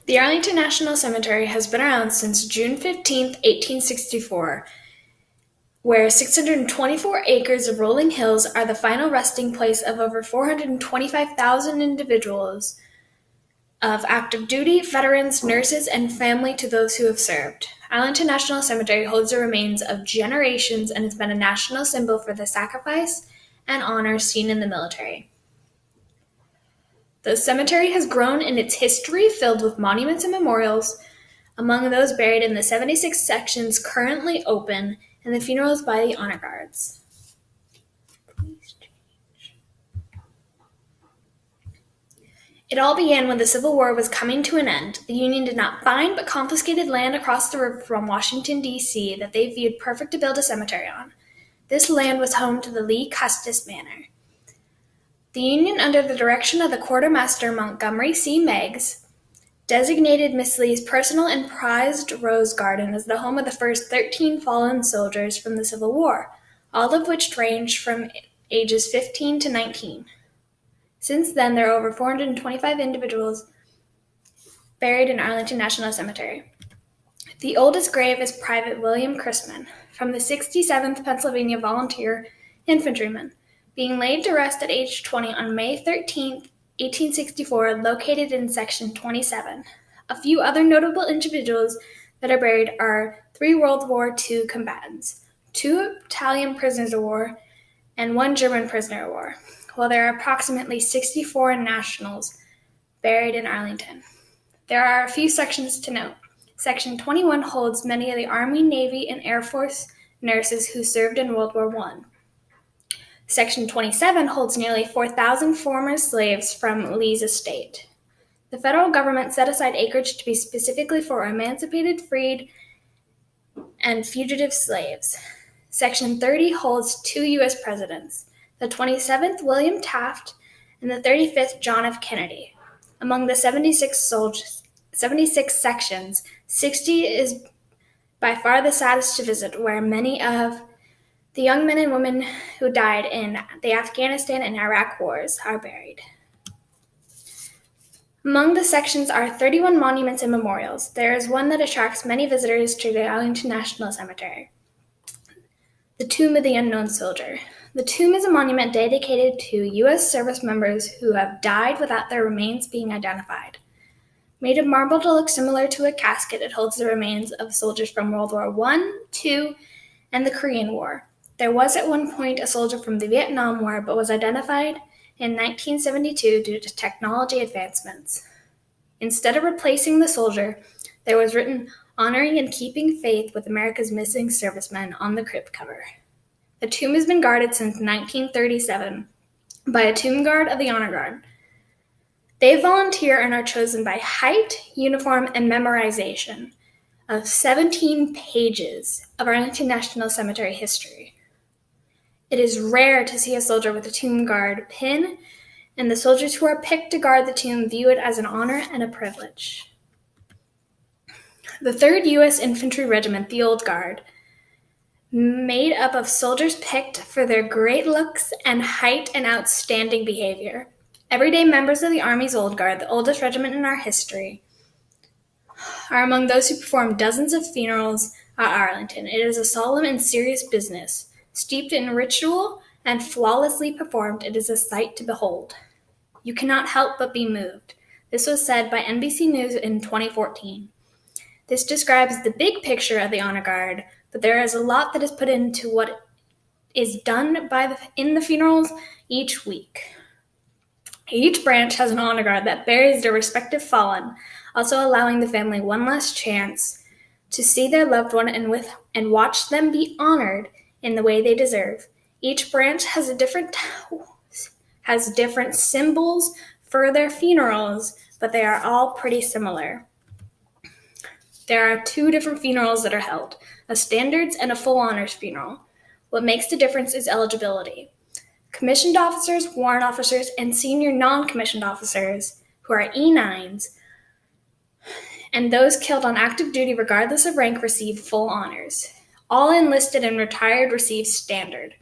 The Arlington National Cemetery has been around since June 15, 1864, where 624 acres of rolling hills are the final resting place of over 425,000 individuals of active duty, veterans, nurses, and family to those who have served. Arlington National Cemetery holds the remains of generations and has been a national symbol for the sacrifice and honor seen in the military. The cemetery has grown in its history, filled with monuments and memorials, among those buried in the 76 sections currently open and the funerals by the honor guards. It all began when the Civil War was coming to an end. The Union did not find but confiscated land across the river from Washington, D.C. that they viewed perfect to build a cemetery on. This land was home to the Lee Custis Manor. The Union, under the direction of the Quartermaster Montgomery C. Meigs, designated Miss Lee's personal and prized rose garden as the home of the first 13 fallen soldiers from the Civil War, all of which ranged from ages 15 to 19. Since then, there are over 425 individuals buried in Arlington National Cemetery. The oldest grave is Private William Chrisman, from the 67th Pennsylvania Volunteer Infantryman, being laid to rest at age 20 on May 13, 1864, located in Section 27. A few other notable individuals that are buried are 3 World War II combatants, 2 Italian prisoners of war, and 1 German prisoner of war, while there are approximately 60 foreign nationals buried in Arlington. There are a few sections to note. Section 21 holds many of the Army, Navy, and Air Force nurses who served in World War I. Section 27 holds nearly 4,000 former slaves from Lee's estate. The federal government set aside acreage to be specifically for emancipated, freed, and fugitive slaves. Section 30 holds 2 U.S. presidents, the 27th William Taft and the 35th John F. Kennedy. Among the 76 sections, 60 is by far the saddest to visit, where many of the young men and women who died in the Afghanistan and Iraq wars are buried. Among the sections are 31 monuments and memorials. There is one that attracts many visitors to the Arlington National Cemetery, the Tomb of the Unknown Soldier. The tomb is a monument dedicated to U.S. service members who have died without their remains being identified. Made of marble to look similar to a casket, it holds the remains of soldiers from World War I, II, and the Korean War. There was at one point a soldier from the Vietnam War, but was identified in 1972 due to technology advancements. Instead of replacing the soldier, there was written, "Honoring and keeping faith with America's missing servicemen" on the crypt cover. The tomb has been guarded since 1937 by a tomb guard of the Honor Guard. They volunteer and are chosen by height, uniform, and memorization of 17 pages of Arlington National Cemetery history. It is rare to see a soldier with a tomb guard pin, and the soldiers who are picked to guard the tomb view it as an honor and a privilege. The 3rd U.S. Infantry Regiment, the Old Guard, made up of soldiers picked for their great looks and height and outstanding behavior. Everyday members of the Army's Old Guard, the oldest regiment in our history, are among those who perform dozens of funerals at Arlington. It is a solemn and serious business. Steeped in ritual and flawlessly performed, it is a sight to behold. You cannot help but be moved. This was said by NBC News in 2014. This describes the big picture of the Honor Guard, but there is a lot that is put into what is done in the funerals each week. Each branch has an honor guard that buries their respective fallen, also allowing the family one last chance to see their loved one and watch them be honored in the way they deserve. Each branch has different symbols for their funerals, but they are all pretty similar. There are 2 different funerals that are held, a standards and a full honors funeral. What makes the difference is eligibility. Commissioned officers, warrant officers, and senior non-commissioned officers, who are E9s, and those killed on active duty regardless of rank, receive full honors. All enlisted and retired receive standard.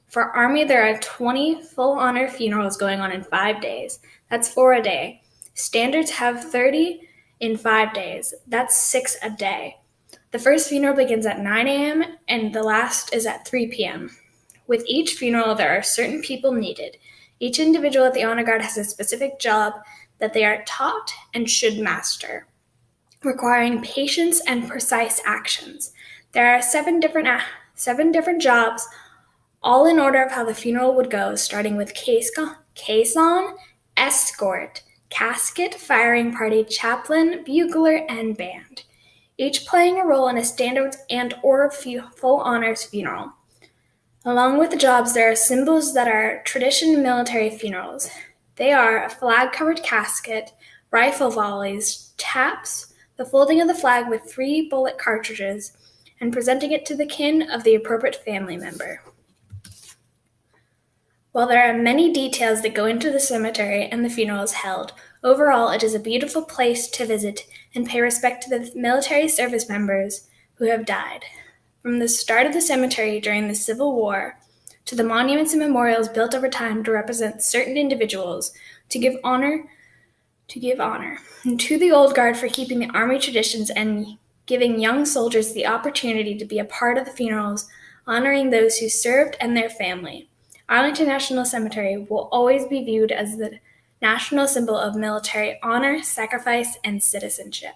For Army, there are 20 full honor funerals going on in 5 days. That's 4 a day. Standards have 30 in 5 days. That's 6 a day. The first funeral begins at 9 a.m. and the last is at 3 p.m. With each funeral, there are certain people needed. Each individual at the honor guard has a specific job that they are taught and should master, requiring patience and precise actions. There are seven different jobs, all in order of how the funeral would go, starting with caisson, escort, casket, firing party, chaplain, bugler, and band, each playing a role in a standard and or full honors funeral. Along with the jobs, there are symbols that are tradition in military funerals. They are a flag-covered casket, rifle volleys, taps, the folding of the flag with 3 bullet cartridges, and presenting it to the kin of the appropriate family member. While there are many details that go into the cemetery and the funerals held, overall it is a beautiful place to visit and pay respect to the military service members who have died. From the start of the cemetery during the Civil War to the monuments and memorials built over time to represent certain individuals, to give honor, and to the old guard for keeping the Army traditions and giving young soldiers the opportunity to be a part of the funerals, honoring those who served and their family. Arlington National Cemetery will always be viewed as the national symbol of military honor, sacrifice, and citizenship.